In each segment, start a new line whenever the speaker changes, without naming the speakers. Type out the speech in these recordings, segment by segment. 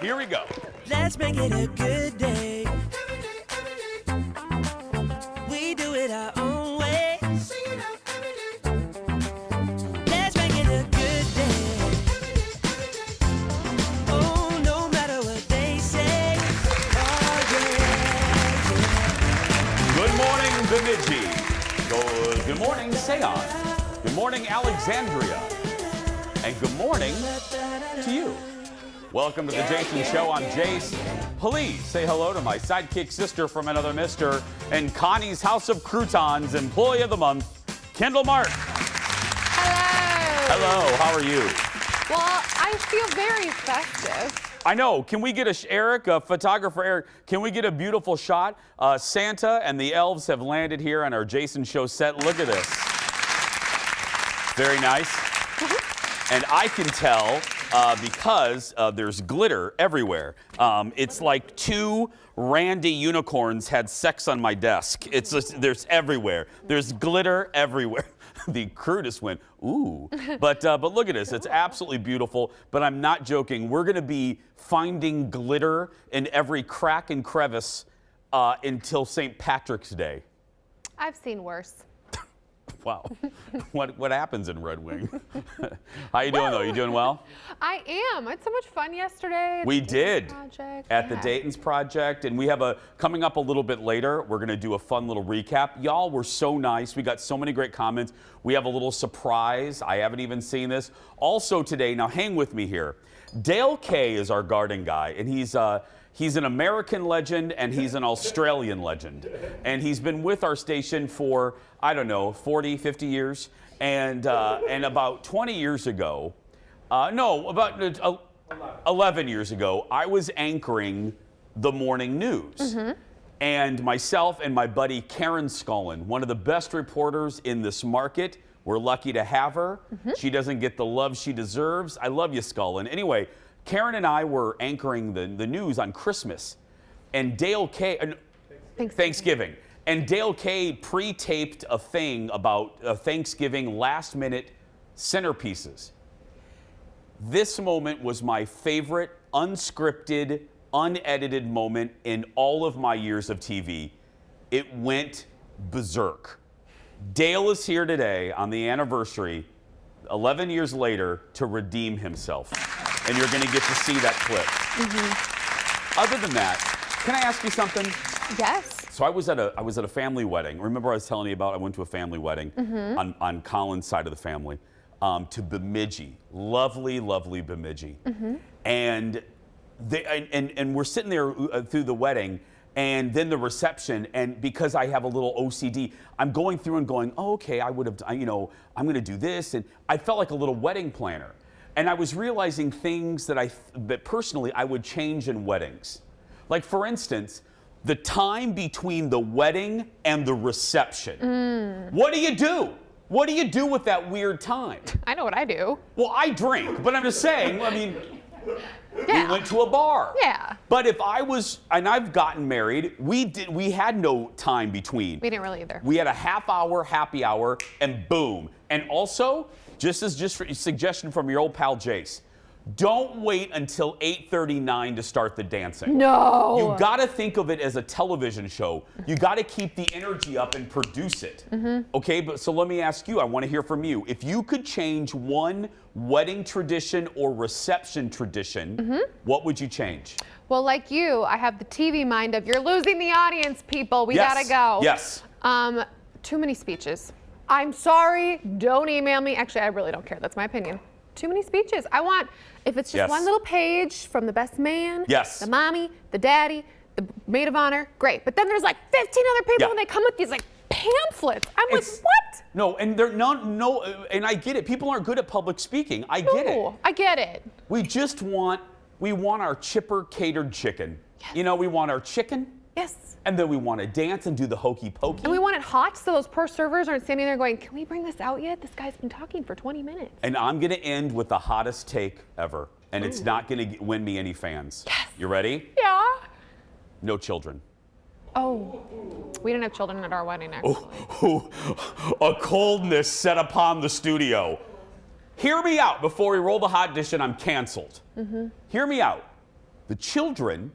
Here we go.
Let's make it a good day. We do it our own way. Let's make it a good day. Oh, no matter what they say. Oh, yeah.
Good morning, Bemidji. Good morning, Seon. Good morning, Alexandria. And good morning to you. Welcome to the Jason Show. I'm Jace. Please say hello to my sidekick sister from another mister and Connie's House of Croutons Employee of the Month, Kendall Mark.
Hello.
Hello, how are you?
Well, I feel very festive.
I know. Can we get Eric, photographer Eric, can we get a beautiful shot? Santa and the elves have landed here on our Jason Show set. Look at this. Very nice. And I can tell because there's glitter everywhere. It's like two randy unicorns had sex on my desk. It's just, there's everywhere. There's glitter everywhere. The crew just went, ooh. But look at this. It's absolutely beautiful. But I'm not joking. We're going to be finding glitter in every crack and crevice until St. Patrick's Day.
I've seen worse.
Wow. What happens in Red Wing? How you doing, though? You doing well?
I am. I had so much fun yesterday.
We did.
Project.
At the Dayton's Project. And we have coming up a little bit later, we're going to do a fun little recap. Y'all were so nice. We got so many great comments. We have a little surprise. I haven't even seen this. Also today, now hang with me here. Dale Kay is our garden guy, and he's an American legend and he's an Australian legend. And he's been with our station for, I don't know, 40, 50 years. And about 20 years ago, about 11 years ago, I was anchoring the morning news. Mm-hmm. And myself and my buddy Karen Scullin, one of the best reporters in this market. We're lucky to have her. Mm-hmm. She doesn't get the love she deserves. I love you, Scullin. Anyway, Karen and I were anchoring the news on Christmas, and Dale Kay, Thanksgiving. And Dale Kay pre-taped a thing about Thanksgiving last-minute centerpieces. This moment was my favorite unscripted, unedited moment in all of my years of TV. It went berserk. Dale is here today on the anniversary, 11 years later, to redeem himself. And you're going to get to see that clip. Mm-hmm. Other than that, can I ask you something?
Yes.
So I was at a family wedding. Remember I was telling you about I went to a family wedding on Colin's side of the family to Bemidji. Lovely, lovely Bemidji. Mm-hmm. And we're sitting there through the wedding, and then the reception, and because I have a little OCD, I'm going through and going, oh, okay, I'm going to do this, and I felt like a little wedding planner. And I was realizing things that personally I would change in weddings. Like, for instance, the time between the wedding and the reception. What do you do? What do you do with that weird time?
I know what I do.
Well, I drink, but I'm just saying, I mean,
yeah.
We went to a bar.
Yeah.
But if and I've gotten married, we had no time between.
We didn't really either.
We had a half-hour happy hour, and boom. And also, just for a suggestion from your old pal Jace, don't wait until 8:39 to start the dancing.
No.
You got to think of it as a television show. You got to keep the energy up and produce it. Mm-hmm. Okay, but so let me ask you, I want to hear from you. If you could change one wedding tradition or reception tradition, what would you change?
Well, like you, I have the TV mind of, you're losing the audience, people. We gotta go.
Yes.
Too many speeches. I'm sorry, don't email me. Actually, I really don't care. That's my opinion. Too many speeches. I want, if it's just one little page from the best man, the mommy, the daddy, the maid of honor, great. But then there's like 15 other people and they come with these like pamphlets. I'm like, what?
No, and they're and I get it. People aren't good at public speaking. I get it.
I get it.
We just want our chipper catered chicken. Yes. You know, we want our chicken.
Yes.
And then we want to dance and do the hokey pokey.
And we want it hot so those poor servers aren't standing there going, can we bring this out yet? This guy's been talking for 20 minutes.
And I'm going to end with the hottest take ever. And it's not going to win me any fans.
Yes.
You ready?
Yeah.
No children.
Oh, we didn't have children at our wedding, actually.
A coldness set upon the studio. Hear me out before we roll the hot dish and I'm canceled. Mm-hmm. Hear me out. The children,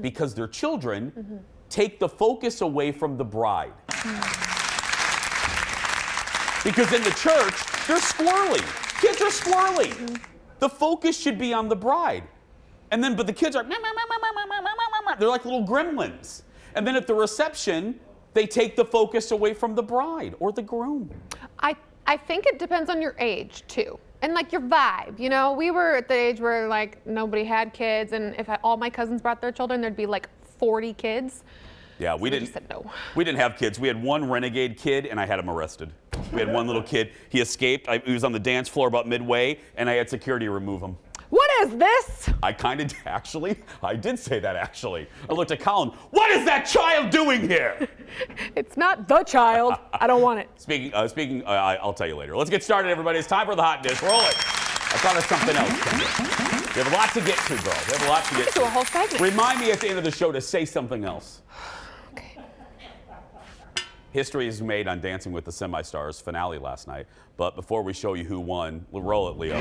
because they're children, take the focus away from the bride. Because in the church, they're squirrely. Kids are squirrely. The focus should be on the bride. And then, but the kids are, they're like little gremlins. And then at the reception, they take the focus away from the bride or the groom.
I think it depends on your age too. And like your vibe, you know, we were at the age where like nobody had kids, and if all my cousins brought their children, there'd be like 40 kids.
Yeah, we didn't.
Just said no.
We didn't have kids. We had one renegade kid, and I had him arrested. We had one little kid. He escaped. He was on the dance floor about midway, and I had security remove him.
What is this?
I kind of actually. I did say that actually. I looked at Colin. What is that child doing here?
It's not the child. I don't want it.
Speaking. I'll tell you later. Let's get started, everybody. It's time for the hot dish. Roll it. I thought of something else. We have a lot to get to, girl. We have a lot to get to.
Do a whole segment.
Remind me at the end of the show to say something else.
Okay.
History is made on Dancing with the Semi-Stars finale last night. But before we show you who won, we'll roll it, Leo.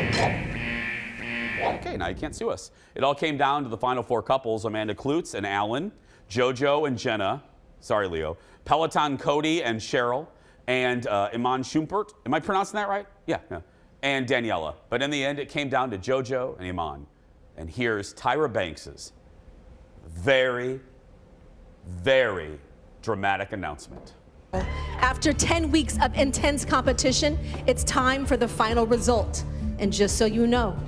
Okay, now you can't sue us. It all came down to the final four couples: Amanda Klutz and Alan, JoJo and Jenna. Sorry, Leo. Peloton Cody and Cheryl, and Iman Shumpert. Am I pronouncing that right? Yeah. And Daniela. But in the end, it came down to JoJo and Iman. And here's Tyra Banks's very, very dramatic announcement.
After 10 weeks of intense competition, it's time for the final result. And just so you know,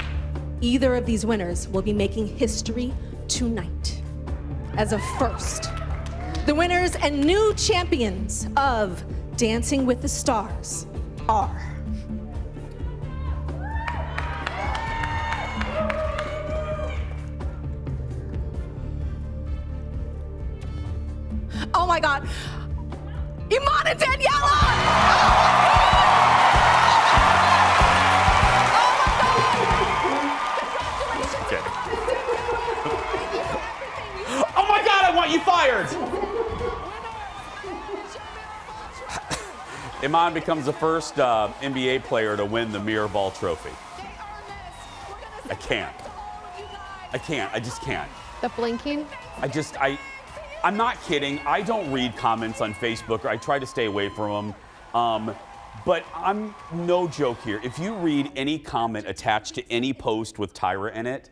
either of these winners will be making history tonight. As a first, the winners and new champions of Dancing with the Stars are oh my God, Iman and Daniela!
Oh my God, I want you fired! Iman becomes the first NBA player to win the Mirror Ball Trophy. I can't. I just can't.
The blinking?
I'm not kidding. I don't read comments on Facebook. I try to stay away from them. But I'm no joke here. If you read any comment attached to any post with Tyra in it,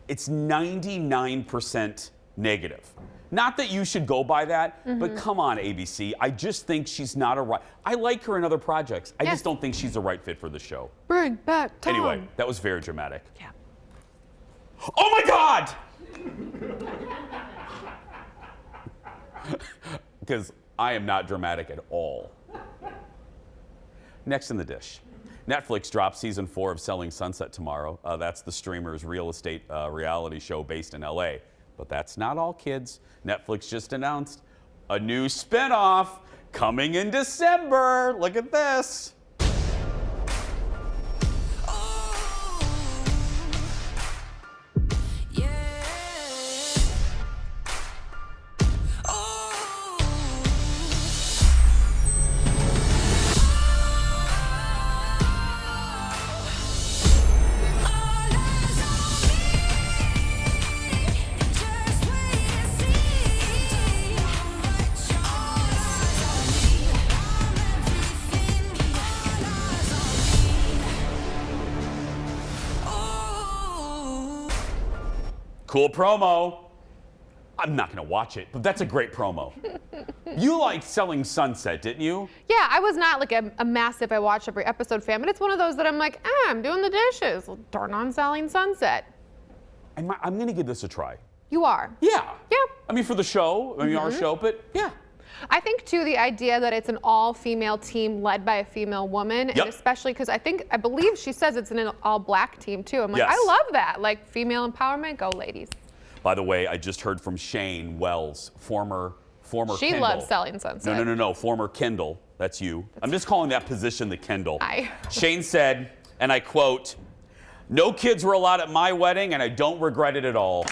it's 99% negative. Not that you should go by that, but come on, ABC. I just think she's not a right. I like her in other projects. I just don't think she's the right fit for the show.
Bring back Tom.
Anyway, that was very dramatic.
Yeah.
Oh my God! Because I am not dramatic at all. Next in the dish. Netflix drops season 4 of Selling Sunset tomorrow. That's the streamer's real estate reality show based in LA. But that's not all, kids. Netflix just announced a new spinoff coming in December. Look at this. Cool promo. I'm not gonna watch it, but that's a great promo. You liked Selling Sunset, didn't you?
Yeah, I was not like a massive I watch every episode fan, but it's one of those that I'm like, I'm doing the dishes. Well, turn on Selling Sunset.
I'm gonna give this a try.
You are?
Yeah.
Yeah.
I mean, for the show, our show, but yeah.
I think too the idea that it's an all-female team led by a female woman, and especially because I believe she says it's an all-black team too. I'm like, I love that. Like female empowerment, go ladies.
By the way, I just heard from Shane Wells, former
She
Kendall.
loves Selling Sunset.
No, former Kendall. That's you. I'm just calling that position the Kendall.
Hi.
Shane said, and I quote, "No kids were allowed at my wedding, and I don't regret it at all."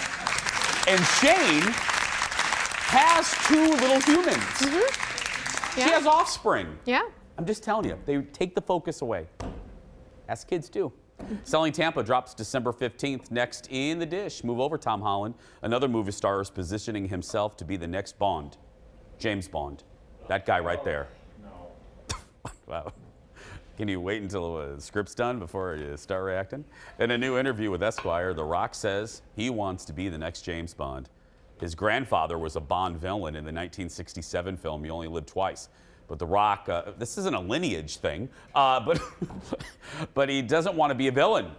And Shane has 2 little humans. She has offspring.
Yeah.
I'm just telling you, they take the focus away. As kids do. Selling Tampa drops December 15th. Next in the dish, move over, Tom Holland. Another movie star is positioning himself to be the next Bond. James Bond. That guy right there. No. Wow. Can you wait until the script's done before you start reacting? In a new interview with Esquire, The Rock says he wants to be the next James Bond. His grandfather was a Bond villain in the 1967 film You Only Live Twice. But The Rock, this isn't a lineage thing, but he doesn't want to be a villain.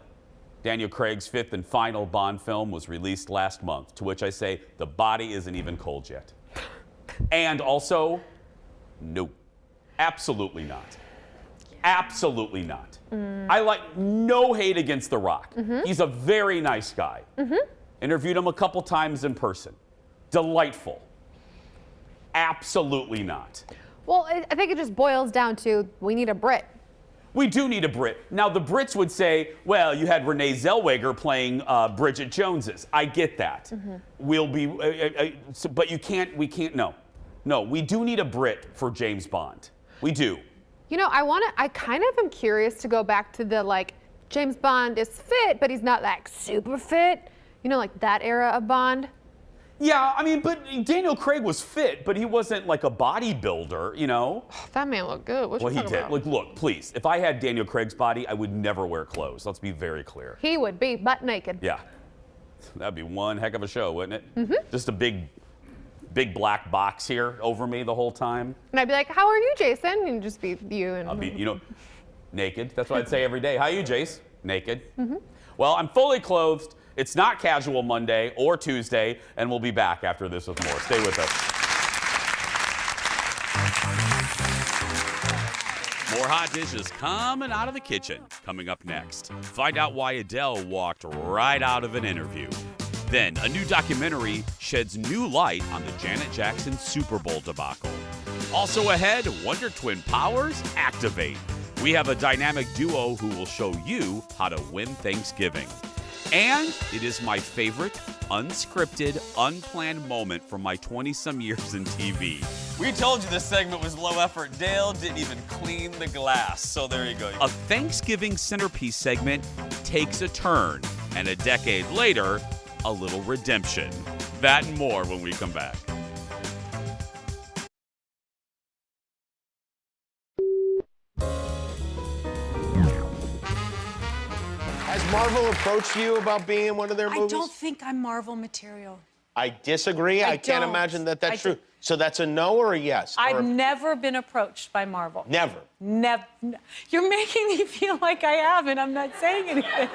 Daniel Craig's fifth and final Bond film was released last month, to which I say the body isn't even cold yet. And also, no, absolutely not. Absolutely not. I like no hate against The Rock. He's a very nice guy. Interviewed him a couple times in person. Delightful. Absolutely not.
Well, I think it just boils down to we need a Brit.
We do need a Brit. Now, the Brits would say, well, you had Renee Zellweger playing Bridget Jones's. I get that. We'll be, but we can't, no, we do need a Brit for James Bond. We do.
You know, I kind of am curious to go back to the, like, James Bond is fit, but he's not, like, super fit. You know, like that era of Bond.
Yeah, I mean, but Daniel Craig was fit, but he wasn't like a bodybuilder, you know?
That man looked good. What you
Well, he
talking
did.
about?
Like, look, please, if I had Daniel Craig's body, I would never wear clothes. Let's be very clear.
He would be butt naked.
Yeah. That'd be one heck of a show, wouldn't it? Just a big black box here over me the whole time.
And I'd be like, how are you, Jason? And just be you. And
I'll be, naked. That's what I'd say every day. How are you, Jace? Naked. Well, I'm fully clothed. It's not Casual Monday or Tuesday, and we'll be back after this with more. Stay with us. More hot dishes coming out of the kitchen. Coming up next, find out why Adele walked right out of an interview. Then, a new documentary sheds new light on the Janet Jackson Super Bowl debacle. Also ahead, Wonder Twin powers activate. We have a dynamic duo who will show you how to win Thanksgiving. And it is my favorite unscripted, unplanned moment from my 20-some years in TV.
We told you this segment was low effort. Dale didn't even clean the glass, so there you go.
A Thanksgiving centerpiece segment takes a turn, and a decade later, a little redemption. That and more when we come back.
Has Marvel approached you about being in one of their movies?
I don't think I'm Marvel material.
I disagree. I can't
don't.
imagine that that's
I
true.
don't.
So that's a no or a yes?
I've never been approached by Marvel.
Never.
Never. You're making me feel like I have, and I'm not saying anything.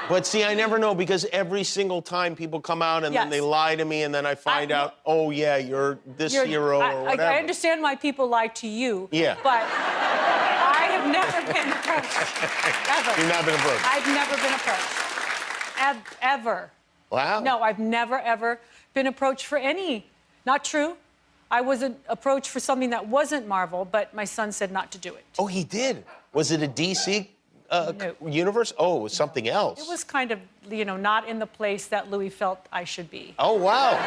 But see, I never know because every single time people come out and then they lie to me and then I find out, oh yeah, you're this hero or whatever.
I understand why people lie to you.
Yeah.
But I have never been approached. Ever.
You've not been approached?
I've never been approached. Ever.
Wow.
No, I've never, ever been approached for any. Not true. I wasn't approached for something that wasn't Marvel, but my son said not to do it.
Oh, he did? Was it a DC
No.
universe? Oh, it was something else.
It was kind of, not in the place that Louis felt I should be.
Oh, wow.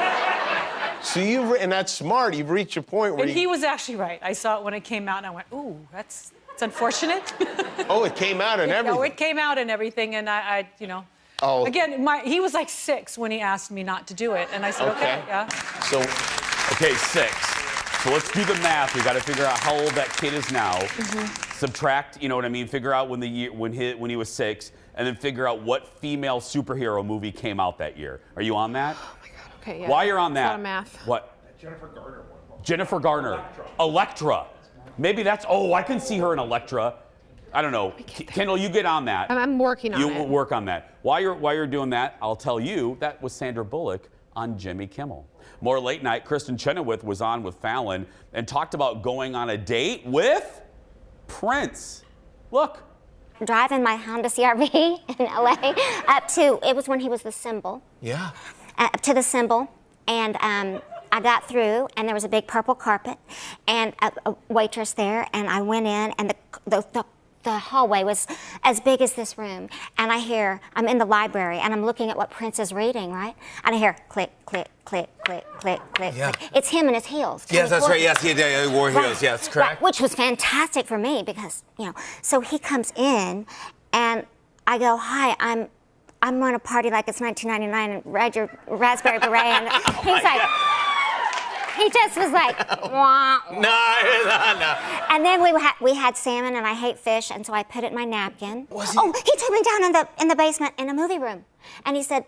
So and that's smart. You've reached a point where
And he was actually right. I saw it when it came out, and I went, ooh, it's unfortunate.
Oh, it came out and everything.
Oh, it came out and everything, and I
Oh.
Again, he was like 6 when he asked me not to do it, and I said, okay yeah.
So.
Okay, 6. So let's do the math. We got to figure out how old that kid is now. Subtract, you know what I mean? Figure out when he was 6, and then figure out what female superhero movie came out that year. Are you on that?
Oh my God. Okay. Yeah.
While you're on
It's a
that,
lot of math.
What? Jennifer Garner. Elektra. Maybe that's. Oh, I can see her in Elektra. I don't know. Kendall, you get on that.
I'm working on it.
You work on that. While you're doing that, I'll tell you that was Sandra Bullock on Jimmy Kimmel. More late night, Kristen Chenoweth was on with Fallon and talked about going on a date with Prince. Look.
Driving my Honda CRV in LA up to, it was when he was the symbol.
Yeah.
Up to the symbol, and I got through, and there was a big purple carpet, and a waitress there, and I went in, and the hallway was as big as this room, and I'm in the library, and I'm looking at what Prince is reading, right? And I hear click, click, click, click, click, click,
Yeah.
click. It's him in his heels.
Yes, that's right. Yes,
he
he wore heels. Yes, correct.
Right, which was fantastic for me because, so he comes in, and I go, hi, I'm going to party like it's 1999 and ride your raspberry beret. And he's like, he just was like, wah.
No.
And then we had salmon, and I hate fish, and so I put it in my napkin. Oh, he took me down in the basement in a movie room, and he said,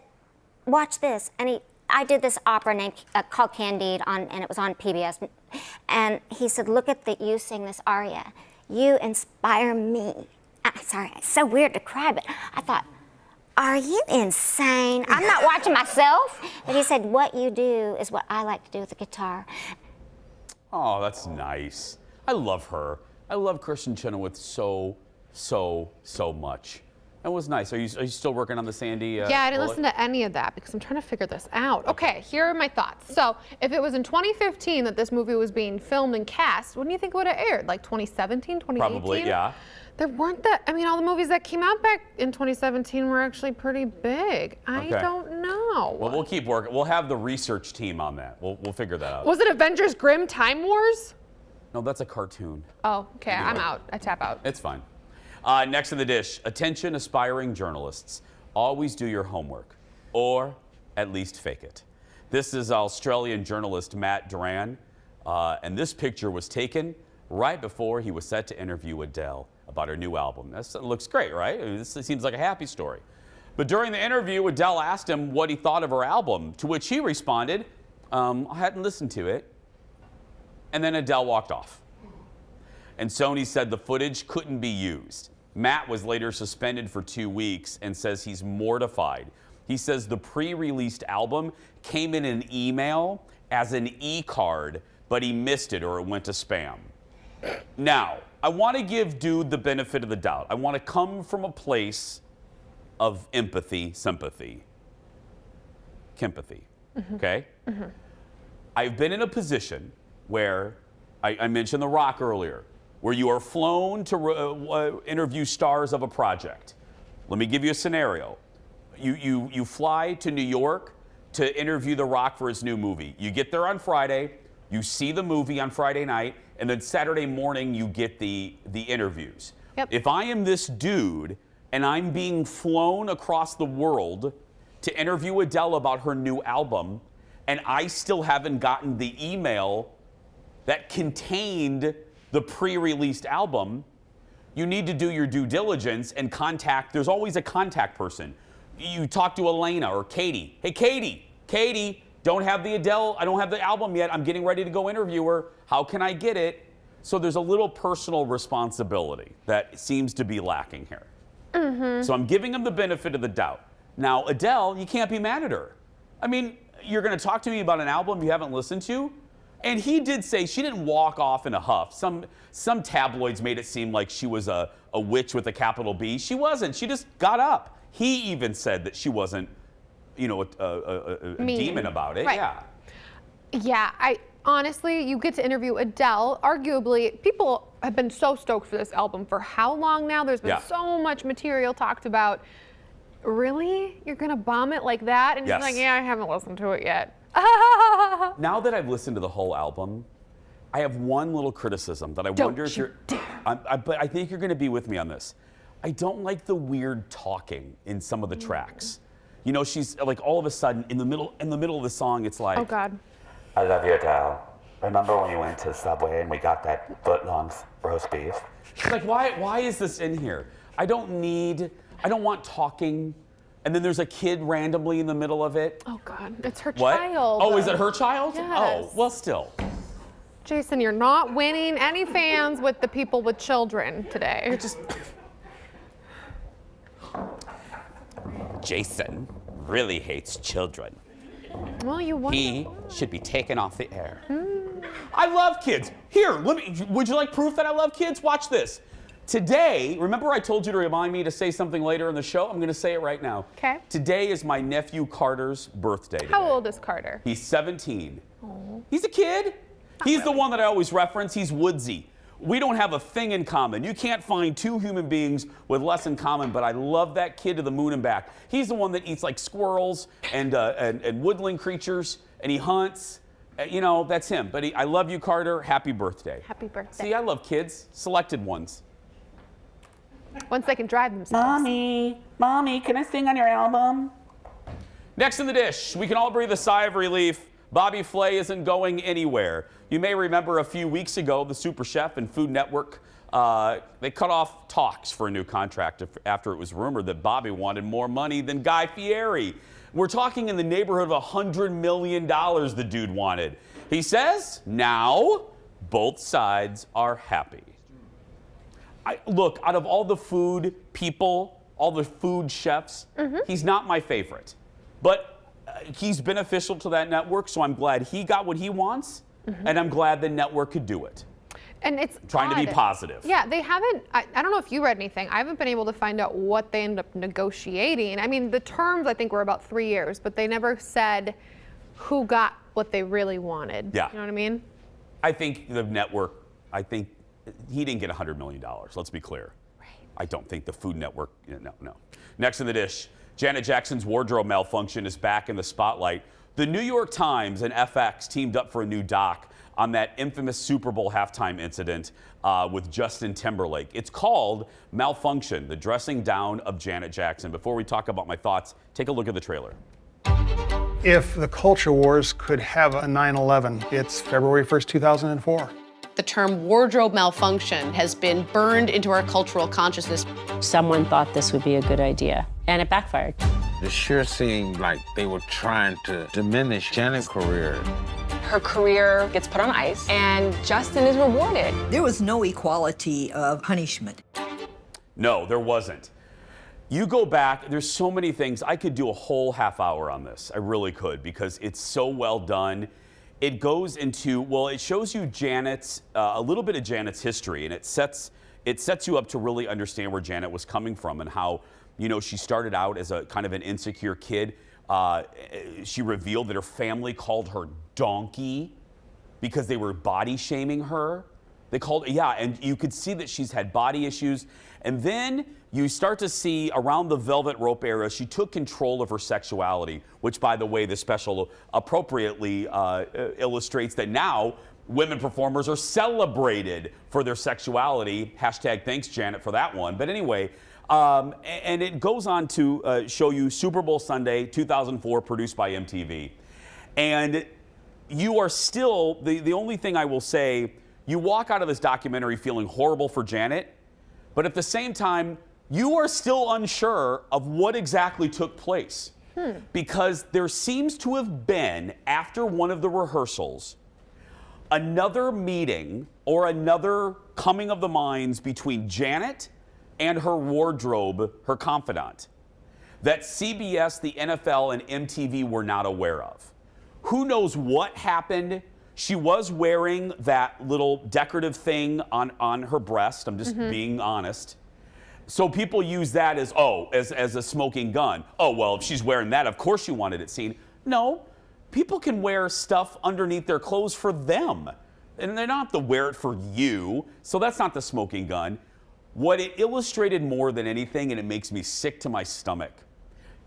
watch this. And I did this opera called Candide, and it was on PBS. And he said, look at you sing this aria. You inspire me. Sorry, it's so weird to cry, but I thought, are you insane? I'm not watching myself. But he said, what you do is what I like to do with the guitar.
Oh, that's nice. I love her. I love Kristen Chenoweth so much. That was nice. Are you still working on the Sandy?
Yeah, I didn't listen to any of that because I'm trying to figure this out. Okay, here are my thoughts. So, if it was in 2015 that this movie was being filmed and cast, when do you think it would have aired? Like 2017, 2018?
Probably, yeah.
There weren't that. I mean, all the movies that came out back in 2017 were actually pretty big. I don't know.
Well, we'll keep working. We'll have the research team on that. We'll figure that out.
Was it Avengers Grimm Time Wars?
No, that's a cartoon.
Oh, okay. I'm out. I tap out.
It's fine. Next in the dish, attention aspiring journalists. Always do your homework, or at least fake it. This is Australian journalist Matt Duran, and this picture was taken right before he was set to interview Adele about her new album. That looks great, right? This seems like a happy story. But during the interview, Adele asked him what he thought of her album, to which he responded, I hadn't listened to it. And then Adele walked off. And Sony said the footage couldn't be used. Matt was later suspended for 2 weeks and says he's mortified. He says the pre-released album came in an email as an e-card, but he missed it or it went to spam. Now, I want to give dude the benefit of the doubt. I want to come from a place of empathy, sympathy, kimpathy, okay? I've been in a position where, I mentioned The Rock earlier, where you are flown to interview stars of a project. Let me give you a scenario. You fly to New York to interview The Rock for his new movie. You get there on Friday, you see the movie on Friday night, and then Saturday morning you get the interviews.
Yep.
If I am this dude and I'm being flown across the world to interview Adele about her new album, and I still haven't gotten the email that contained the pre-released album, you need to do your due diligence and contact. There's always a contact person. You talk to Elena or Katie. Hey, Katie, don't have the Adele, I don't have the album yet. I'm getting ready to go interview her. How can I get it? So there's a little personal responsibility that seems to be lacking here. So I'm giving him the benefit of the doubt. Now, Adele, you can't be mad at her. I mean, you're going to talk to me about an album you haven't listened to? And he did say she didn't walk off in a huff. Some tabloids made it seem like she was a witch with a capital B. She wasn't. She just got up. He even said that she wasn't, you know, a demon about it.
Right.
Yeah.
Yeah, honestly, you get to interview Adele. Arguably, people have been so stoked for this album for how long now? There's been so much material talked about. Really? You're going to bomb it like that? And she's like, yeah, I haven't listened to it yet.
Now that I've listened to the whole album, I have one little criticism that I wonder if you're. But I think you're going to be with me on this. I don't like the weird talking in some of the tracks. You know, she's like all of a sudden in the middle of the song, it's like,
oh God.
I love you, Adele. Remember when we went to Subway and we got that foot-long roast beef?
Like, why is this in here? I don't want talking. And then there's a kid randomly in the middle of it.
Oh God, it's her
What?
child.
Oh, is it her child?
Yes.
Oh, well, still.
Jason, you're not winning any fans with the people with children today.
Jason really hates children.
Well, you won.
He should be taken off the air. I love kids. Here, would you like proof that I love kids? Watch this. Today, remember I told you to remind me to say something later in the show? I'm going to say it right now.
Okay.
Today is my nephew Carter's birthday today.
How old is Carter?
He's 17.
Oh.
He's a kid. He's the one that I always reference. He's woodsy. We don't have a thing in common. You can't find two human beings with less in common, but I love that kid to the moon and back. He's the one that eats like squirrels and woodland creatures, and he hunts. You know, that's him. But I love you, Carter. Happy birthday.
Happy birthday.
See, I love kids. Selected ones.
once they can drive themselves.
Mommy, can I sing on your album?
Next in the dish, we can all breathe a sigh of relief. Bobby Flay isn't going anywhere. You may remember a few weeks ago, the Super Chef and Food Network, they cut off talks for a new contract after it was rumored that Bobby wanted more money than Guy Fieri. We're talking in the neighborhood of $100 million the dude wanted. He says now both sides are happy. Look, out of all the food people, all the food chefs, he's not my favorite. But he's beneficial to that network, so I'm glad he got what he wants, and I'm glad the network could do it.
And it's
trying to be positive.
Yeah, they haven't, I don't know if you read anything. I haven't been able to find out what they ended up negotiating. I mean, the terms I think were about 3 years, but they never said who got what they really wanted.
Yeah.
You know what I mean?
I think the network, he didn't get $100 million, let's be clear.
Right.
I don't think the Food Network, no. Next in the dish, Janet Jackson's wardrobe malfunction is back in the spotlight. The New York Times and FX teamed up for a new doc on that infamous Super Bowl halftime incident with Justin Timberlake. It's called Malfunction, the dressing down of Janet Jackson. Before we talk about my thoughts, take a look at the trailer.
If the culture wars could have a 9/11, it's February 1st, 2004.
The term wardrobe malfunction has been burned into our cultural consciousness.
Someone thought this would be a good idea, and it backfired.
It sure seemed like they were trying to diminish Janet's career.
Her career gets put on ice, and Justin is rewarded.
There was no equality of punishment.
No, there wasn't. You go back, there's so many things. I could do a whole half hour on this. I really could, because it's so well done. It goes into, well, it shows you Janet's, a little bit of Janet's history, and it sets you up to really understand where Janet was coming from and how, she started out as a kind of an insecure kid. She revealed that her family called her donkey because they were body shaming her. They called, and you could see that she's had body issues. And then you start to see around the Velvet Rope era, she took control of her sexuality, which, by the way, the special appropriately illustrates that now women performers are celebrated for their sexuality. Hashtag thanks, Janet, for that one. But anyway, and it goes on to show you Super Bowl Sunday 2004, produced by MTV. And you are still, the only thing I will say, you walk out of this documentary feeling horrible for Janet, but at the same time, you are still unsure of what exactly took place. Because there seems to have been, after one of the rehearsals, another meeting or another coming of the minds between Janet and her wardrobe, her confidant, that CBS, the NFL, and MTV were not aware of. Who knows what happened? She was wearing that little decorative thing on her breast. I'm just being honest. So people use that as a smoking gun. Oh, well, if she's wearing that, of course she wanted it seen. No, people can wear stuff underneath their clothes for them. And they don't have to wear it for you. So that's not the smoking gun. What it illustrated more than anything, and it makes me sick to my stomach,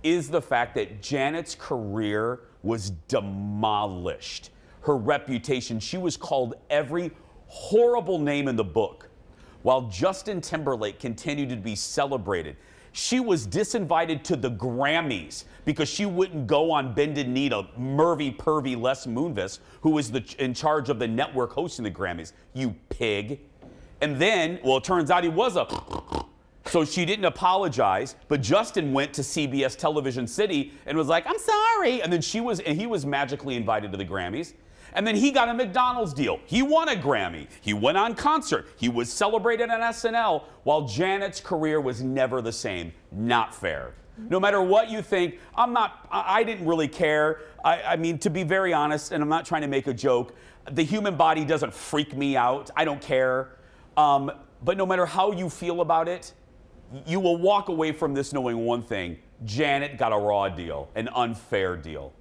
is the fact that Janet's career was demolished. Her reputation, she was called every horrible name in the book, while Justin Timberlake continued to be celebrated. She was disinvited to the Grammys because she wouldn't go on bended knee to Mervy Pervy Les Moonves, who was in charge of the network hosting the Grammys. You pig. And then, well, it turns out he was a so she didn't apologize, but Justin went to CBS Television City and was like, I'm sorry. And then he was magically invited to the Grammys. And then he got a McDonald's deal. He won a Grammy. He went on concert. He was celebrated on SNL, while Janet's career was never the same. Not fair. No matter what you think, I didn't really care. I mean, to be very honest, and I'm not trying to make a joke, the human body doesn't freak me out. I don't care. But no matter how you feel about it, you will walk away from this knowing one thing. Janet got a raw deal, an unfair deal.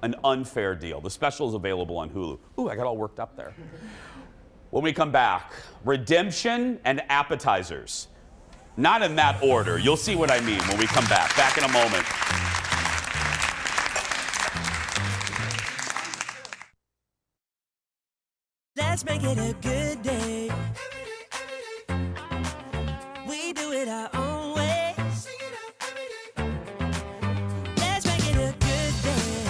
An unfair deal. The special is available on Hulu. Ooh, I got all worked up there. When we come back, redemption and appetizers. Not in that order. You'll see what I mean when we come back. Back in a moment.
Let's make it a good day. We do it it our own way. Let's make it a good day.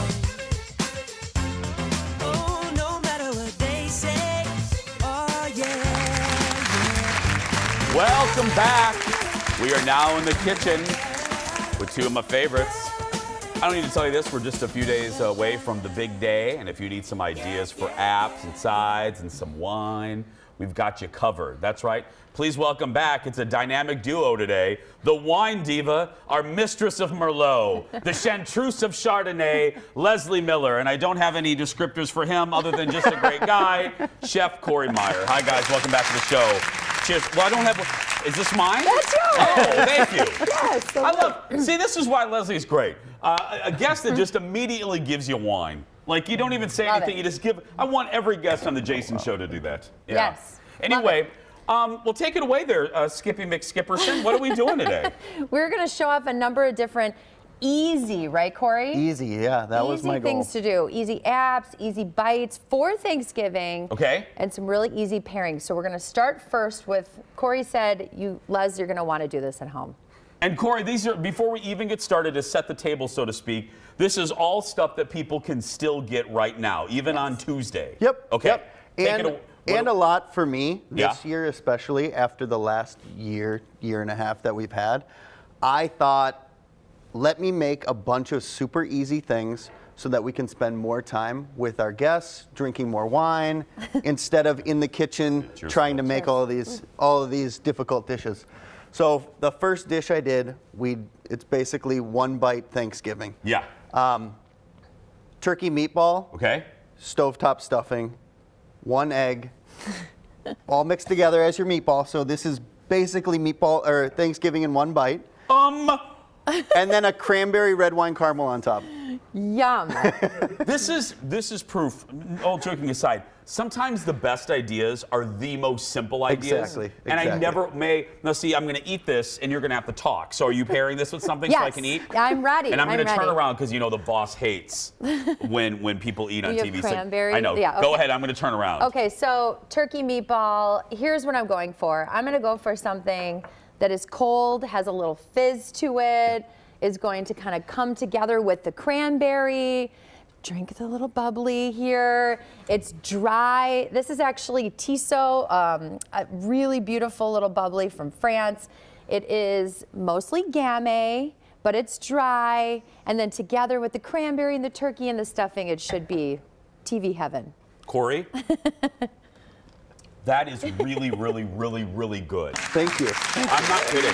Oh, no matter what they say. Oh, yeah.
Welcome back. We are now in the kitchen with two of my favorites. I don't need to tell you this, we're just a few days away from the big day, and if you need some ideas for apps and sides and some wine, we've got you covered. That's right. Please welcome back, it's a dynamic duo today, the wine diva, our mistress of Merlot, the chanteuse of Chardonnay, Leslie Miller, and I don't have any descriptors for him other than just a great guy, Chef Corey Meyer. Hi guys, welcome back to the show. Cheers. Well, I don't have, is this mine?
That's yours.
Oh, thank you.
Yes.
I love, see, this is why Leslie's great. A guest that just immediately gives you wine. Like, you don't even say anything, you just give. I want every guest on the Jason Show to do that. Yeah.
Yes.
Anyway, well, take it away there, Skippy McSkipperson. What are we doing today?
We're going to show off a number of different easy, right, Corey?
Easy, yeah, that was my goal.
Easy things to do. Easy apps, easy bites for Thanksgiving.
Okay.
And some really easy pairings. So we're going to start first with, Corey said, Les, you're going to want to do this at home.
And Corey, these are, before we even get started, to set the table, so to speak, this is all stuff that people can still get right now, even on Tuesday.
Yep.
Okay.
Yep. And a lot for me this year, especially after the last year and a half that we've had. I thought, let me make a bunch of super easy things so that we can spend more time with our guests, drinking more wine, instead of in the kitchen trying to make all of these difficult dishes. So the first dish I did, it's basically one bite Thanksgiving.
Yeah.
Turkey meatball.
Okay.
Stovetop stuffing, 1 egg, all mixed together as your meatball. So this is basically meatball or Thanksgiving in one bite. And then a cranberry red wine caramel on top.
Yum.
This is proof, all joking aside, sometimes the best ideas are the most simple ideas.
Exactly.
And I never now see, I'm gonna eat this and you're gonna have to talk. So are you pairing this with something so I can eat?
I'm ready.
And I'm gonna turn around because you know the boss hates when people eat on
You
TV.
have cranberry?
So, I know,
Yeah, okay.
Go ahead, I'm gonna turn around.
Okay, so turkey meatball, here's what I'm going for. I'm going to go for something that is cold, has a little fizz to it, is going to kind of come together with the cranberry. Drink the little bubbly here. It's dry. This is actually Tissot, a really beautiful little bubbly from France. It is mostly gamay, but it's dry. And then together with the cranberry and the turkey and the stuffing, it should be TV heaven.
Corey? That is really, really, really, really good.
Thank you.
I'm not kidding.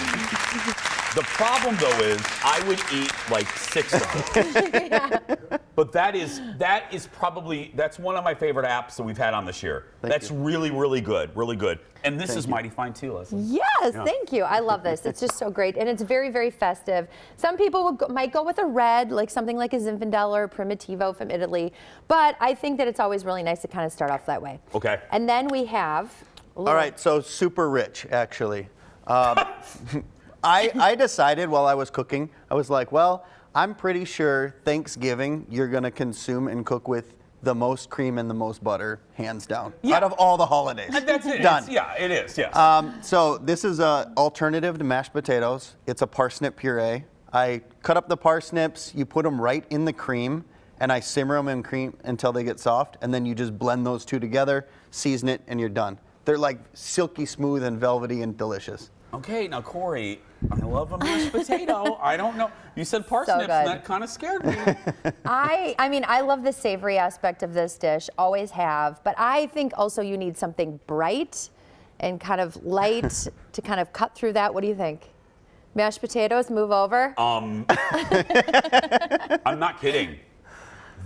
The problem, though, is I would eat like 6 of them.
Yeah.
But that is probably, that's one of my favorite apps that we've had on this year. That's really, really good, really good. And this is mighty fine too, Leslie.
Yes, thank you. I love this. It's just so great. And it's very, very festive. Some people might go with a red, like something like a Zinfandel or Primitivo from Italy. But I think that it's always really nice to kind of start off that way.
Okay.
And then we have...
All right, so super rich, actually. I decided while I was cooking, I was like, well, I'm pretty sure Thanksgiving you're going to consume and cook with the most cream and the most butter, hands down, out of all the holidays.
That's it.
Done.
It is, yes.
So this is an alternative to mashed potatoes. It's a parsnip puree. I cut up the parsnips, you put them right in the cream, and I simmer them in cream until they get soft, and then you just blend those two together, season it, and you're done. They're like silky smooth and velvety and delicious.
Okay, now Corey, I love a mashed potato. I don't know. You said parsnips, and that kind of scared me.
I mean, I love the savory aspect of this dish, always have, but I think also you need something bright and kind of light to kind of cut through that. What do you think? Mashed potatoes, move over?
I'm not kidding.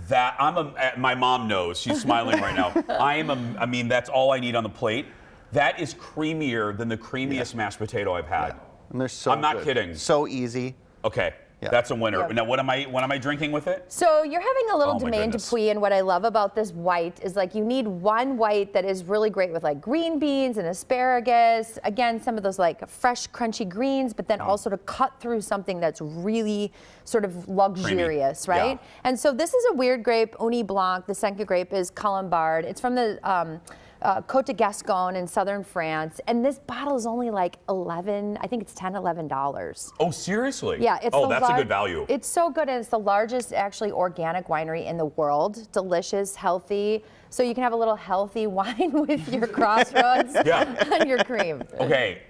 My mom knows. She's smiling right now. I mean, that's all I need on the plate. That is creamier than the creamiest mashed potato I've had.
And they're so
I'm not
good.
kidding.
So easy.
Okay, that's a winner. Now, what am I drinking with it?
So you're having a little
Oh, my
domaine
goodness.
dupuis, and what I love about this white is like you need one white that is really great with like green beans and asparagus. Again, some of those like fresh, crunchy greens, but then also to cut through something that's really sort of luxurious, right?
Yeah.
And so this is a weird grape, Uni Blanc. The Senka grape is Colombard. It's from the Côte de Gascon in southern France, and this bottle is only like I think it's $10, $11.
Oh, seriously?
Yeah, it's
that's a good value.
It's so good, and it's the largest actually organic winery in the world. Delicious, healthy. So you can have a little healthy wine with your Crossroads on your cream.
Okay,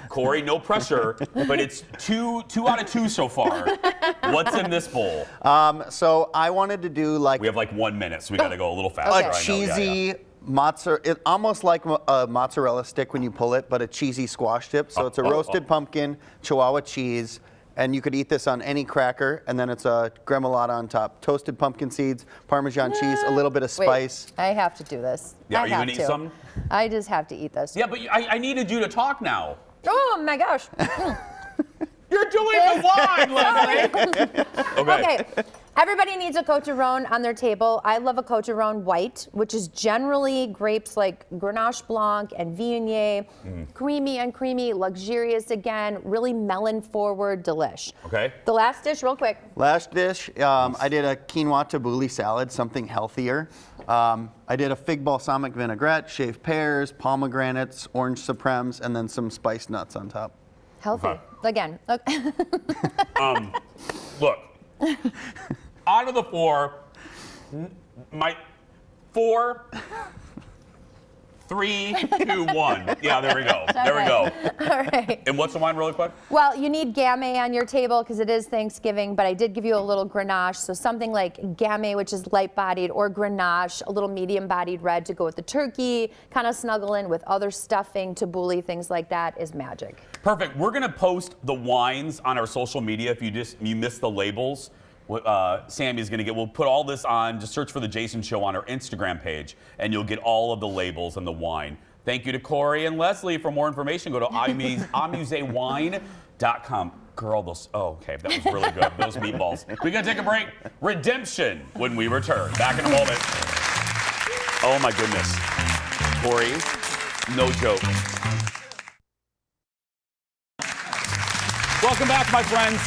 Corey, no pressure, but it's two out of 2 so far. What's in this bowl?
So I wanted to do like...
We have like 1 minute, so we got to go a little faster.
A cheesy mozzarella, almost like a mozzarella stick when you pull it, but a cheesy squash dip. So it's a roasted pumpkin, Chihuahua cheese, and you could eat this on any cracker, and then it's a gremolata on top. Toasted pumpkin seeds, Parmesan cheese, a little bit of spice.
Wait, I have to do this.
Yeah,
I
are you gonna eat some?
I just have to eat this.
Yeah, but I needed you to talk now.
Oh my gosh.
You're doing the wine, Leslie.
Okay. Everybody needs a Côte de Rhône on their table. I love a Côte de Rhône white, which is generally grapes like Grenache Blanc and Viognier. Creamy and creamy, luxurious again, really melon forward, delish.
Okay.
The last dish, real quick.
Last dish, I did a quinoa tabbouleh salad, something healthier. I did a fig balsamic vinaigrette, shaved pears, pomegranates, orange supremes, and then some spiced nuts on top.
Healthy. Again.
Look, out of the 4, my 4, 3, 2, 1. Yeah, there we go. There we go.
All right.
And what's the wine really quick?
Well, you need Gamay on your table because it is Thanksgiving, but I did give you a little Grenache. So something like Gamay, which is light-bodied, or Grenache, a little medium-bodied red to go with the turkey, kind of snuggle in with other stuffing, tabbouleh, things like that is magic.
Perfect. We're going to post the wines on our social media if you missed the labels. Sammy's going to we'll put all this on, just search for The Jason Show on our Instagram page, and you'll get all of the labels and the wine. Thank you to Corey and Leslie. For more information, go to amusewine.com. Girl, okay, that was really good. Those meatballs. We're going to take a break. Redemption when we return. Back in a moment. Oh, my goodness. Corey, no joke. Welcome back, my friends.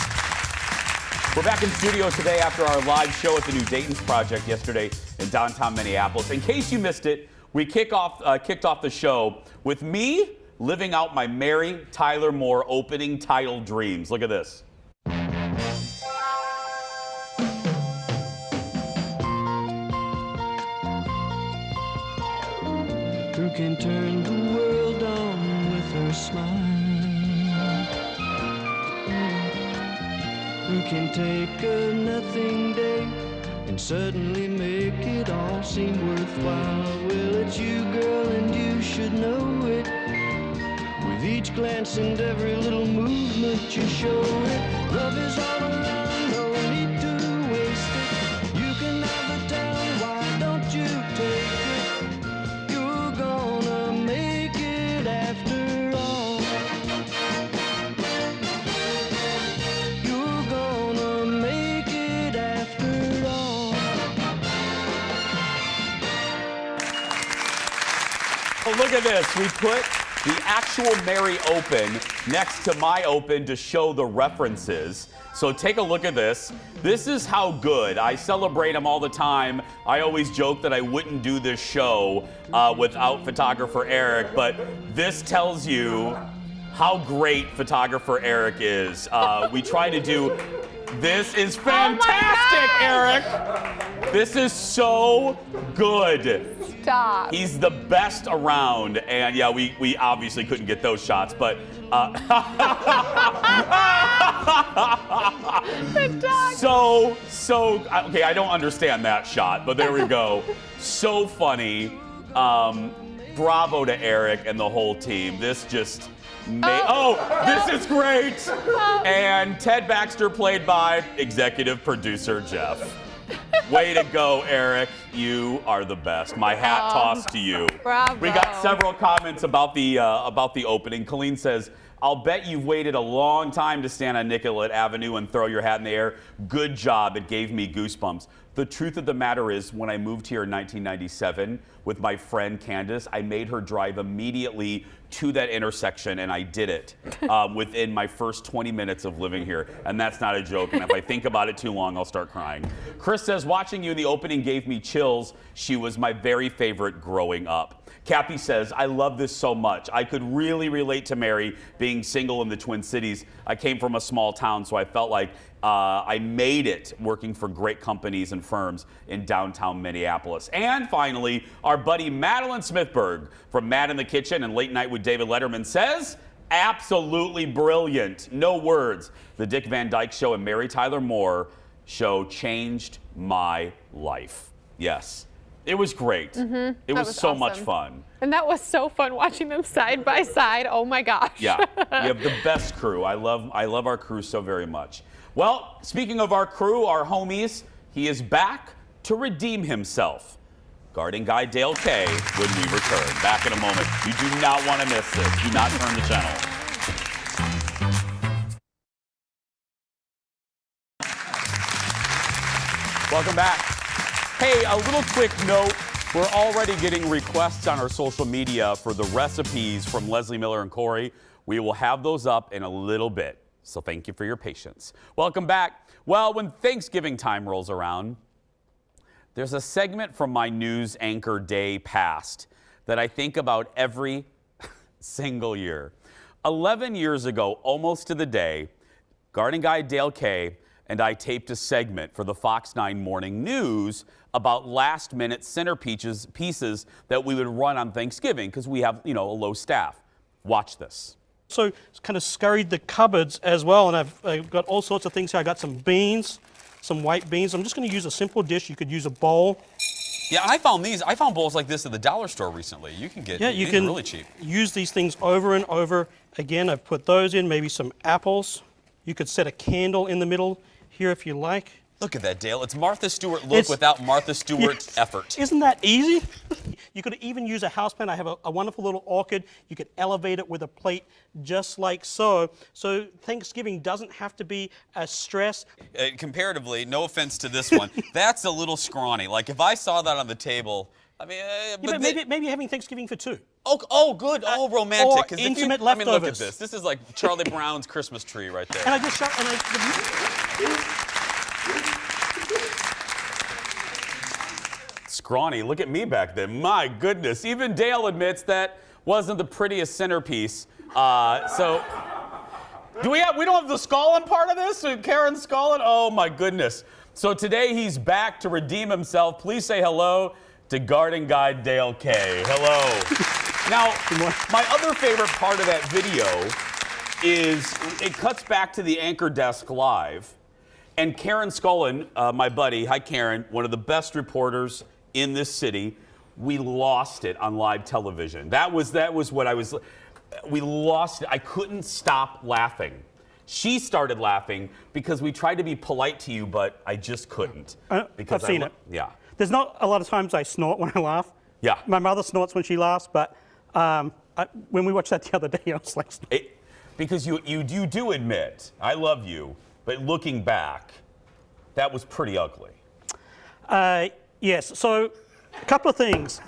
We're back in studio today after our live show at the New Dayton's Project yesterday in downtown Minneapolis. In case you missed it, we kicked off the show with me living out my Mary Tyler Moore opening title dreams. Look at this.
Who can turn the world on with her smile? Who can take a nothing day and suddenly make it all seem worthwhile? Well, it's you, girl, and you should know it. With each glance and every little movement you show it. Love is all around, no need to waste it. You can have the town, why don't you take it? You're gonna make it after all. You're gonna make it after all.
Oh, look at this. We put the actual Mary Open next to my Open to show the references. So take a look at this. This is how good. I celebrate them all the time. I always joke that I wouldn't do this show without photographer Eric, but this tells you how great photographer Eric is. We try to do, this is fantastic, Eric. This is so good.
Stop.
He's the best around, and yeah, we obviously couldn't get those shots, but okay, I don't understand that shot, but there we go. So funny. Bravo to Eric and the whole team. This just this is great. And Ted Baxter, played by executive producer Jeff. Way to go, Eric. You are the best. My hat tossed to you.
Bravo.
We got several comments about the opening. Colleen says, I'll bet you've waited a long time to stand on Nicollet Avenue and throw your hat in the air. Good job. It gave me goosebumps. The truth of the matter is, when I moved here in 1997 with my friend Candace, I made her drive immediately to that intersection, and I did it within my first 20 minutes of living here. And that's not a joke, and if I think about it too long, I'll start crying. Chris says, watching you in the opening gave me chills. She was my very favorite growing up. Kathy says, I love this so much. I could really relate to Mary being single in the Twin Cities. I came from a small town, so I felt like I made it working for great companies and firms in downtown Minneapolis. And finally, our buddy Madeline Smithberg from Mad in the Kitchen and Late Night with David Letterman says, absolutely brilliant. No words. The Dick Van Dyke Show and Mary Tyler Moore show changed my life. Yes. It was great. It was so much fun.
And that was so fun watching them side by side. Oh my gosh.
Yeah, we have the best crew. I love our crew so very much. Well, speaking of our crew, our homies, he is back to redeem himself. Garden Guy Dale K when we return. Back in a moment. You do not want to miss this. Do not turn the channel. Welcome back. Hey, a little quick note. We're already getting requests on our social media for the recipes from Leslie Miller and Corey. We will have those up in a little bit. So thank you for your patience. Welcome back. Well, when Thanksgiving time rolls around, there's a segment from my news anchor day past that I think about every single year. 11 years ago, almost to the day, Garden Guy Dale K and I taped a segment for the Fox 9 Morning News about last-minute centerpieces that we would run on Thanksgiving because we have, a low staff. Watch this.
So kind of scurried the cupboards as well, and I've got all sorts of things here. I got some beans, some white beans. I'm just going to use a simple dish. You could use a bowl.
Yeah, I found these. I found bowls like this at the dollar store recently. You can get these are really cheap.
Use these things over and over again. I've put those in, maybe some apples. You could set a candle in the middle here if you like.
Look at that, Dale. It's Martha Stewart look without Martha Stewart's effort.
Isn't that easy? You could even use a houseplant. I have a wonderful little orchid. You could elevate it with a plate just like so. So Thanksgiving doesn't have to be a stress.
Comparatively, no offense to this one, that's a little scrawny. Like if I saw that on the table, I mean,
but maybe having Thanksgiving for two.
Oh, good. Oh, romantic.
Or intimate leftovers.
I mean, look at this. This is like Charlie Brown's Christmas tree right there.
And I just shot,
Scrawny, look at me back then. My goodness. Even Dale admits that wasn't the prettiest centerpiece. So, we don't have the Scullin part of this? Karen Scullin? Oh my goodness. So today he's back to redeem himself. Please say hello to Garden Guy Dale K. Hello. Now, my other favorite part of that video is it cuts back to the Anchor Desk Live. And Karen Scullin, my buddy, hi Karen, one of the best reporters in this city, we lost it on live television. That was what we lost it. I couldn't stop laughing. She started laughing because we tried to be polite to you, but I just couldn't.
I've seen it.
Yeah.
There's not a lot of times I snort when I laugh.
Yeah.
My mother snorts when she laughs, but when we watched that the other day, I was like...
Because you do admit, I love you, but looking back, that was pretty ugly.
Yes. So, a couple of things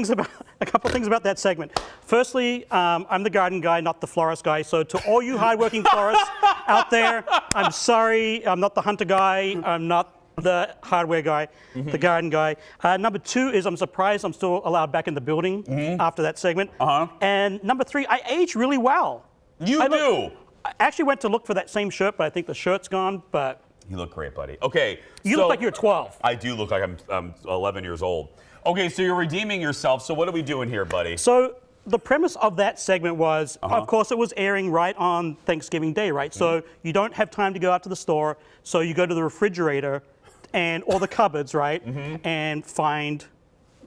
about that segment. Firstly, I'm the garden guy, not the florist guy. So, to all you hardworking florists out there, I'm sorry. I'm not the hunter guy. I'm not the hardware guy. The garden guy. Number two is I'm surprised I'm still allowed back in the building after that segment. And number three, I age really well.
You do.
I actually went to look for that same shirt, but I think the shirt's gone. But
you look great, buddy. Okay.
You look like you're 12.
I do look like I'm 11 years old. Okay, so you're redeeming yourself. So what are we doing here, buddy?
So the premise of that segment was, of course, it was airing right on Thanksgiving Day, right? So you don't have time to go out to the store. So you go to the refrigerator or the cupboards, right? And find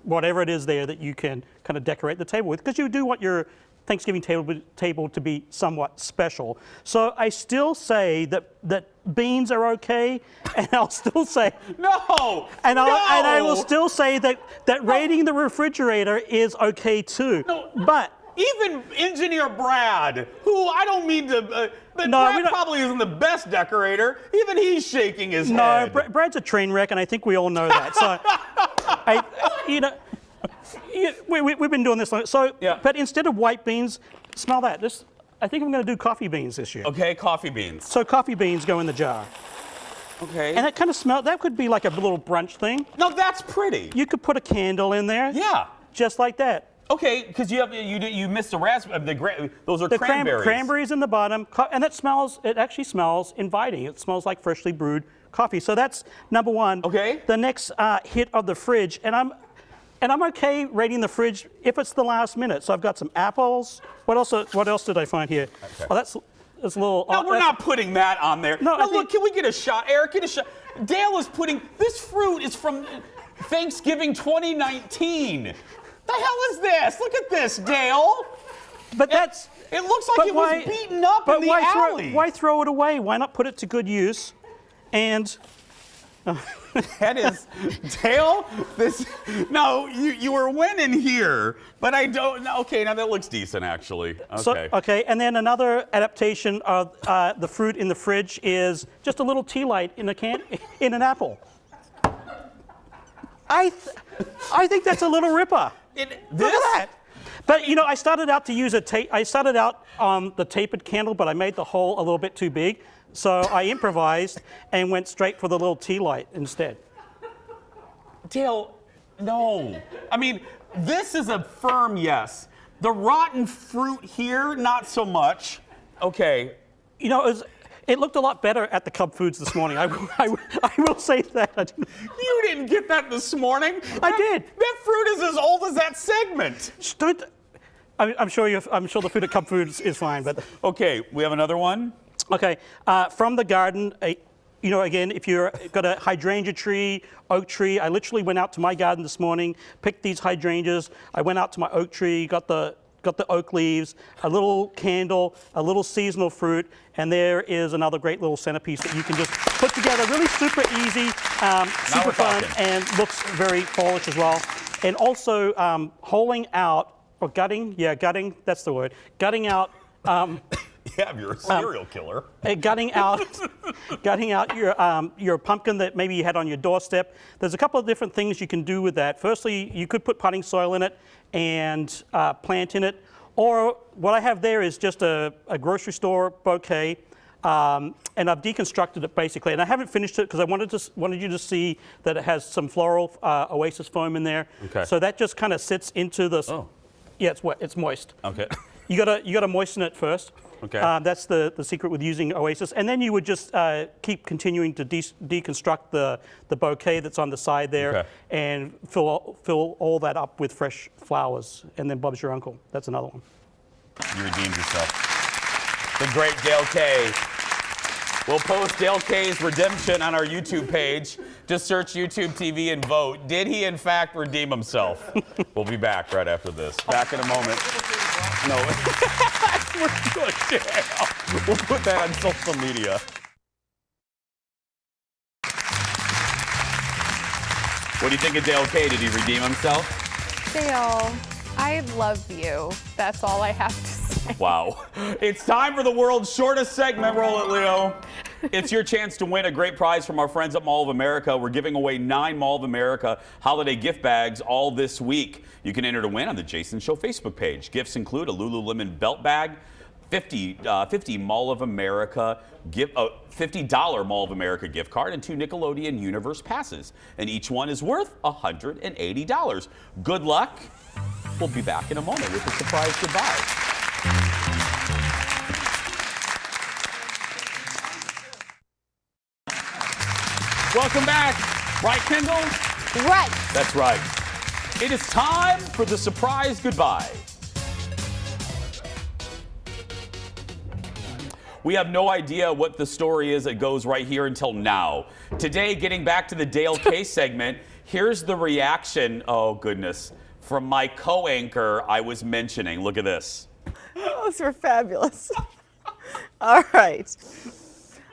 whatever it is there that you can kind of decorate the table with, because you do want your Thanksgiving table to be somewhat special. So I still say that beans are okay, and I'll still say
no.
And I will still say that raiding the refrigerator is okay too.
No.
But
even Engineer Brad, who I don't mean to, But Brad probably isn't the best decorator. Even he's shaking his head.
No, Brad's a train wreck, and I think we all know that. So, we've been doing this long. So, but instead of white beans, smell that. I think I'm going to do coffee beans this year.
Okay, coffee beans.
So coffee beans go in the jar.
Okay.
And that kind of smell. That could be like a little brunch thing.
No, that's pretty.
You could put a candle in there.
Yeah.
Just like that.
Okay, because you missed the raspberry. Those are cranberries.
Cranberries in the bottom, and it actually smells inviting. It smells like freshly brewed coffee. So that's number one.
Okay.
The next hit of the fridge, and I'm okay rating the fridge if it's the last minute. So I've got some apples. What else did I find here? Okay. Oh, that's a little.
No, we're not putting that on there.
No,
look, can we get a shot? Eric, get a shot. Dale is putting this fruit is from Thanksgiving 2019. The hell is this? Look at this, Dale.
But
it looks like it was beaten up in the alley.
Why throw it away? Why not put it to good use? And
that is Dale. No, you were winning here, but I don't. Okay, now that looks decent actually. Okay.
Okay, and then another adaptation of the fruit in the fridge is just a little tea light in an apple. I think that's a little ripper. Look at that. But I started out to use I started out on the tapered candle, but I made the hole a little bit too big. So I improvised and went straight for the little tea light instead.
Dale, no. I mean, this is a firm yes. The rotten fruit here, not so much. Okay.
It looked a lot better at the Cub Foods this morning. I will say that.
You didn't get that this morning.
I did.
That fruit is as old as that segment.
I'm sure the food at Cub Foods is fine, but
okay, we have another one.
Okay, from the garden. Again, if you've got a hydrangea tree, oak tree, I literally went out to my garden this morning, picked these hydrangeas. I went out to my oak tree, got the oak leaves, a little candle, a little seasonal fruit, and there is another great little centerpiece that you can just put together. Really super easy, super fun, and looks very fallish as well. And also holing out, or gutting, that's the word, gutting out.
Yeah, you're a serial killer.
Gutting out your pumpkin that maybe you had on your doorstep. There's a couple of different things you can do with that. Firstly, you could put potting soil in it and plant in it. Or what I have there is just a grocery store bouquet, and I've deconstructed it basically. And I haven't finished it because I wanted you to see that it has some floral oasis foam in there.
Okay.
So that just kind of sits into the. Oh. Yeah, it's wet. It's moist.
Okay.
You gotta moisten it first.
Okay.
That's the secret with using Oasis. And then you would just keep continuing to deconstruct the bouquet that's on the side there, and fill all that up with fresh flowers. And then Bob's your uncle. That's another one.
You redeemed yourself. The great Dale K. We'll post Dale K's redemption on our YouTube page. Just search YouTube TV and vote. Did he in fact redeem himself? We'll be back right after this. Back in a moment. No. We're good, Dale. We'll put that on social media. What do you think of Dale K? Did he redeem himself?
Dale, I love you. That's all I have to say.
Wow. It's time for the world's shortest segment. Roll it, Leo. It's your chance to win a great prize from our friends at Mall of America. We're giving away 9 Mall of America holiday gift bags all this week. You can enter to win on the Jason Show Facebook page. Gifts include a Lululemon belt bag, $50 Mall of America $50 Mall of America gift card, and 2 Nickelodeon Universe passes. And each one is worth $180. Good luck. We'll be back in a moment with a surprise goodbye. Welcome back. Right, Kendall?
Right.
That's right. It is time for the surprise goodbye. We have no idea what the story is that goes right here until now. Today, getting back to the Dale K segment, here's the reaction, oh goodness, from my co-anchor I was mentioning. Look at this.
Those were fabulous. All right.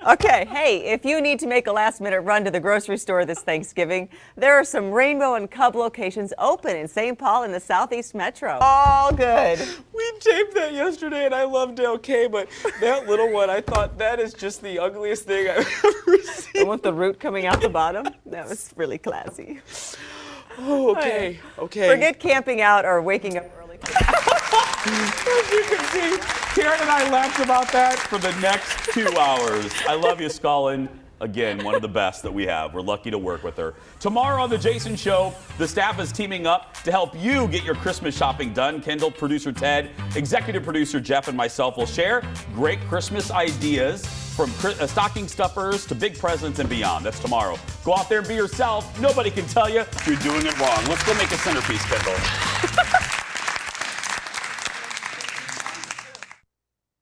Okay, hey, if you need to make a last-minute run to the grocery store this Thanksgiving, there are some Rainbow and Cub locations open in St. Paul in the Southeast Metro. All good.
We taped that yesterday, and I love Dale K, but that little one, I thought that is just the ugliest thing I've ever seen.
And with the root coming out the bottom, that was really classy.
Oh, okay, okay.
Forget camping out or waking up early.
As you can see, Karen and I laughed about that for the next 2 hours. I love you, Scullin. Again, one of the best that we have. We're lucky to work with her. Tomorrow on The Jason Show, the staff is teaming up to help you get your Christmas shopping done. Kendall, producer Ted, executive producer Jeff, and myself will share great Christmas ideas from stocking stuffers to big presents and beyond. That's tomorrow. Go out there and be yourself. Nobody can tell you you're doing it wrong. Let's go make a centerpiece, Kendall.